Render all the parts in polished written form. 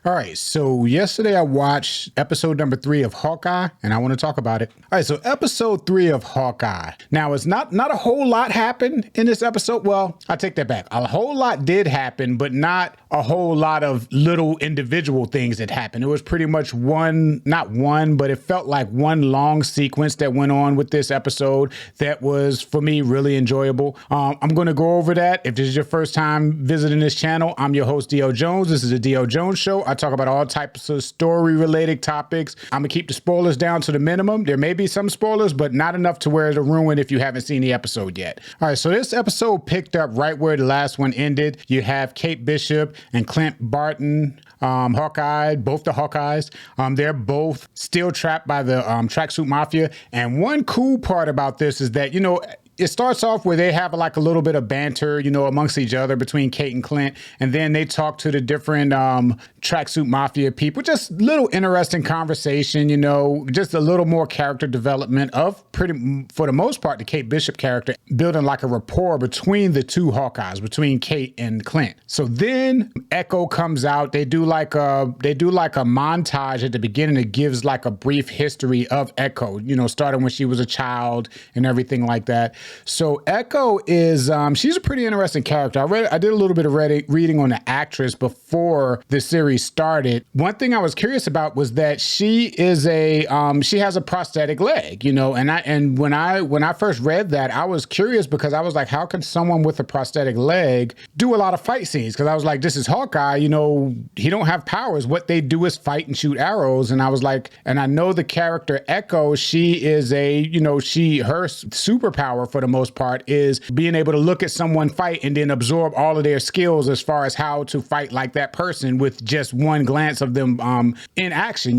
All right, so yesterday I watched episode number 3 of Hawkeye, and I want to talk about it. All right, so episode 3 of Hawkeye. Now, it's not a whole lot happened in this episode. Well, I take that back. A whole lot did happen, but not a whole lot of little individual things that happened. It was pretty much but it felt like one long sequence that went on with this episode that was, for me, really enjoyable. I'm going to go over that. If this is your first time visiting this channel, I'm your host, D.O. Jones. This is the D.O. Jones Show. I talk about all types of story-related topics. I'm going to keep the spoilers down to the minimum. There may be some spoilers, but not enough to where it'll ruin if you haven't seen the episode yet. All right, so this episode picked up right where the last one ended. You have Kate Bishop and Clint Barton, Hawkeye, both the Hawkeyes. They're both still trapped by the tracksuit mafia. And one cool part about this is that, it starts off where they have like a little bit of banter, amongst each other between Kate and Clint. And then they talk to the different tracksuit mafia people. Just little interesting conversation, just a little more character development of for the most part, the Kate Bishop character, building like a rapport between the two Hawkeyes, between Kate and Clint. So then Echo comes out. They do like a montage at the beginning that gives like a brief history of Echo, starting when she was a child and everything like that. So Echo is, she's a pretty interesting character. I did a little bit of reading on the actress before the series started. One thing I was curious about was that she is she has a prosthetic leg, and when I first read that, I was curious because I was like, how can someone with a prosthetic leg do a lot of fight scenes? Because I was like, this is Hawkeye, he don't have powers. What they do is fight and shoot arrows. And I was like, and I know the character Echo, she is her superpower for the most part is being able to look at someone fight and then absorb all of their skills as far as how to fight like that person with just one glance of them in action,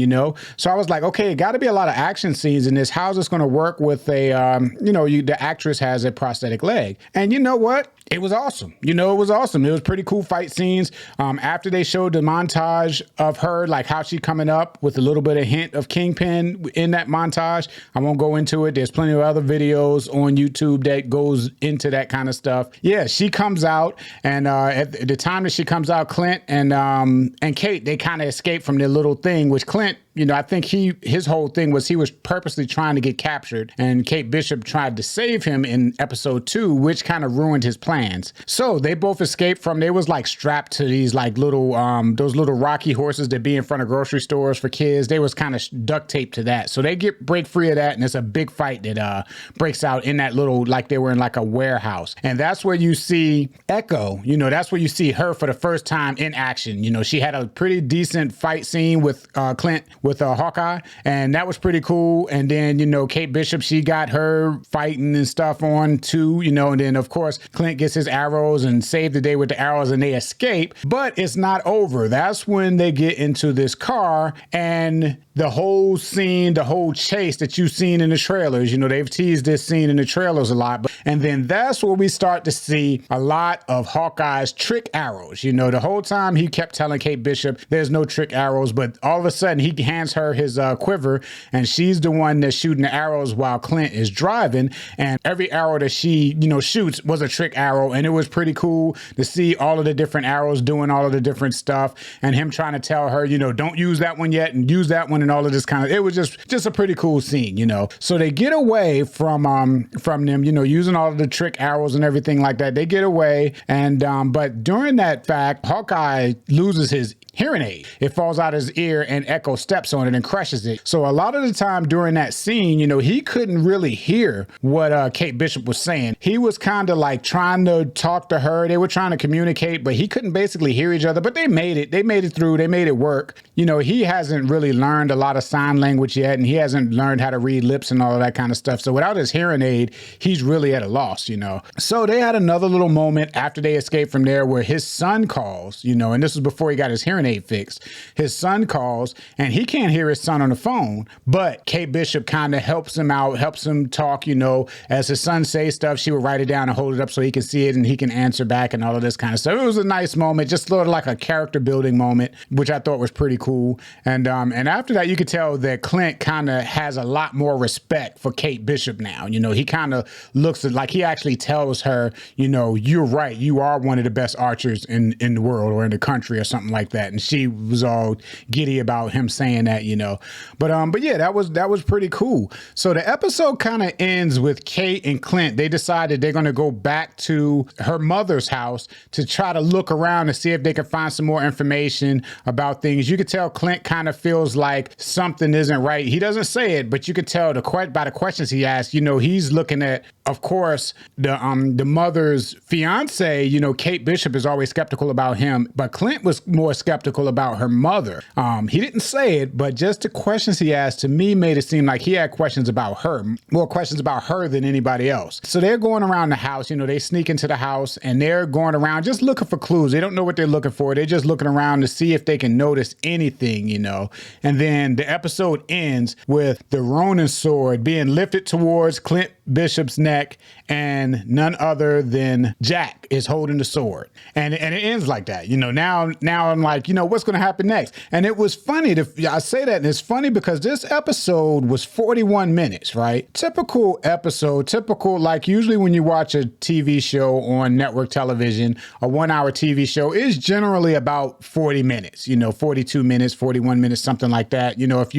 So I was like, okay, it got to be a lot of action scenes in this. How's this going to work with the actress has a prosthetic leg? And you know what? It was awesome. It was awesome. It was pretty cool fight scenes. After they showed the montage of her, like how she coming up with a little bit of hint of Kingpin in that montage. I won't go into it. There's plenty of other videos on YouTube that goes into that kind of stuff. Yeah, she comes out, and at the time that she comes out, Clint and Kate, they kind of escape from their little thing, which Clint, I think his whole thing was he was purposely trying to get captured, and Kate Bishop tried to save him in episode 2, which kind of ruined his plans. So they both escaped they was like strapped to these like little, those little rocky horses that be in front of grocery stores for kids. They was kind of duct taped to that. So they break free of that, and it's a big fight that breaks out in that little, like they were in like a warehouse. And that's where you see Echo, that's where you see her for the first time in action. She had a pretty decent fight scene with Clint, with Hawkeye, and that was pretty cool. And then, Kate Bishop, she got her fighting and stuff on too, and then of course Clint gets his arrows and save the day with the arrows, and they escape. But it's not over. That's when they get into this car, and the whole scene, the whole chase that you've seen in the trailers, they've teased this scene in the trailers a lot. And then that's where we start to see a lot of Hawkeye's trick arrows. The whole time he kept telling Kate Bishop there's no trick arrows, but all of a sudden he hands her his quiver, and she's the one that's shooting the arrows while Clint is driving. And every arrow that she, shoots was a trick arrow. And it was pretty cool to see all of the different arrows doing all of the different stuff, and him trying to tell her, don't use that one yet, and use that one, and all of this kind of, it was just a pretty cool scene, So they get away from them, using all of the trick arrows and everything like that. They get away, and but during that fact, Hawkeye loses his hearing aid. It falls out of his ear, and Echo steps on it and crushes it. So a lot of the time during that scene, he couldn't really hear what Kate Bishop was saying. He was kind of like trying to talk to her. They were trying to communicate, but he couldn't basically hear each other. But they made it. They made it through. They made it work. He hasn't really learned a lot of sign language yet, and he hasn't learned how to read lips and all of that kind of stuff. So without his hearing aid, he's really at a loss, So they had another little moment after they escaped from there where his son calls, and this was before he got his hearing aid fixed. His son calls, and he can't hear his son on the phone, but Kate Bishop kind of helps him out, helps him talk, you know, as his son says stuff, she would write it down and hold it up so he can see it and he can answer back and all of this kind of stuff. It was a nice moment, just sort of like a character building moment, which I thought was pretty cool. And after that, you could tell that Clint kind of has a lot more respect for Kate Bishop now. You know, he kind of looks at, like, he actually tells her, you know, you're right, you are one of the best archers in the world or in the country or something like that. And she was all giddy about him saying that, you know. But yeah, that was pretty cool. So the episode kind of ends with Kate and Clint. They decided they're going to go back to her mother's house to try to look around to see if they can find some more information about things. You could tell Clint kind of feels like something isn't right. He doesn't say it, but you could tell by the questions he asked, you know, he's looking at, of course, the mother's fiance. You know, Kate Bishop is always skeptical about him, but Clint was more skeptical about her mother. He didn't say it, but just the questions he asked to me made it seem like he had questions about her, more questions about her than anybody else. So they're going around the house, you know, they sneak into the house and they're going around just looking for clues. They don't know what they're looking for. They're just looking around to see if they can notice anything, you know. And then the episode ends with the Ronin sword being lifted towards Clint Bishop's neck, and none other than Jack is holding the sword. And it ends like that. You know, now I'm like, you know, what's going to happen next? And it was funny. I say that, and it's funny because this episode was 41 minutes, right? Typical episode, typical, like usually when you watch a TV show on network television, a 1 hour TV show is generally about 40 minutes, you know, 42 minutes, 41 minutes, something like that, you know, if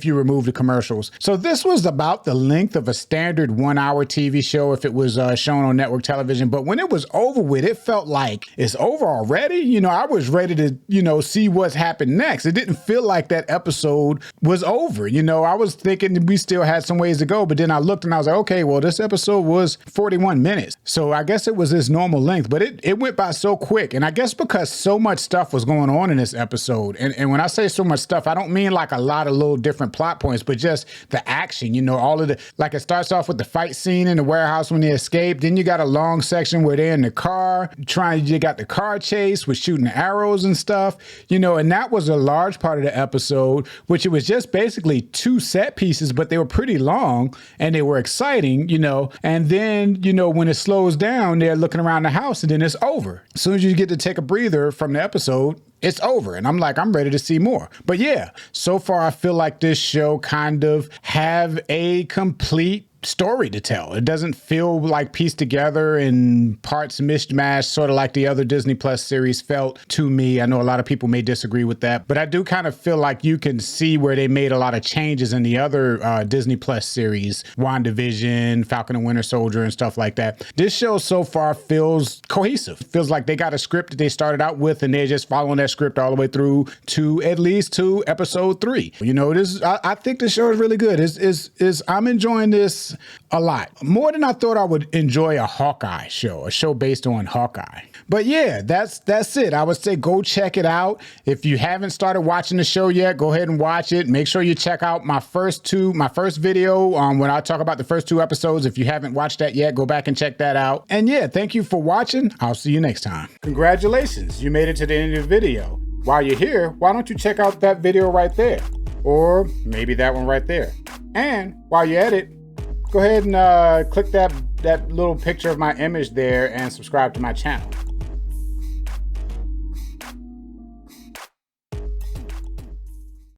you remove the commercials. So this was about the length of a standard 1 hour TV show if it was shown on network television. But when it was over with, it felt like it's over already. You know, I was ready to, you know, see what's happened next. It didn't feel like that episode was over. You know, I was thinking we still had some ways to go, but then I looked and I was like, okay, well, this episode was 41 minutes. So I guess it was this normal length, but it went by so quick. And I guess because so much stuff was going on in this episode. And when I say so much stuff, I don't mean like a lot of little different plot points, but just the action, you know, all of the, like it starts off with the fight scene in the warehouse when they escape. Then you got a long section where they're in the car you got the car chase with shooting arrows and stuff, you know, and that was a large part of the episode, which it was just basically 2 set pieces, but they were pretty long and they were exciting, you know. And then, you know, when it slows down, they're looking around the house and then it's over. As soon as you get to take a breather from the episode, it's over. And I'm like, I'm ready to see more. But yeah, so far I feel like this show kind of have a complete story to tell. It doesn't feel like pieced together in parts mishmashed, sort of like the other Disney Plus series felt to me. I know a lot of people may disagree with that, but I do kind of feel like you can see where they made a lot of changes in the other Disney Plus series, Wandavision, Falcon and Winter Soldier, and stuff like that. This show so far feels cohesive. Feels like they got a script that they started out with and they're just following that script all the way through to at least to episode 3. You know, I think the show is really good. I'm enjoying this a lot. More than I thought I would enjoy a Hawkeye show, a show based on Hawkeye. But yeah, that's it. I would say go check it out. If you haven't started watching the show yet, go ahead and watch it. Make sure you check out my first video when I talk about the first 2 episodes. If you haven't watched that yet, go back and check that out. And yeah, thank you for watching. I'll see you next time. Congratulations, you made it to the end of the video. While you're here, why don't you check out that video right there? Or maybe that one right there. And while you're at it, go ahead and click that little picture of my image there and subscribe to my channel.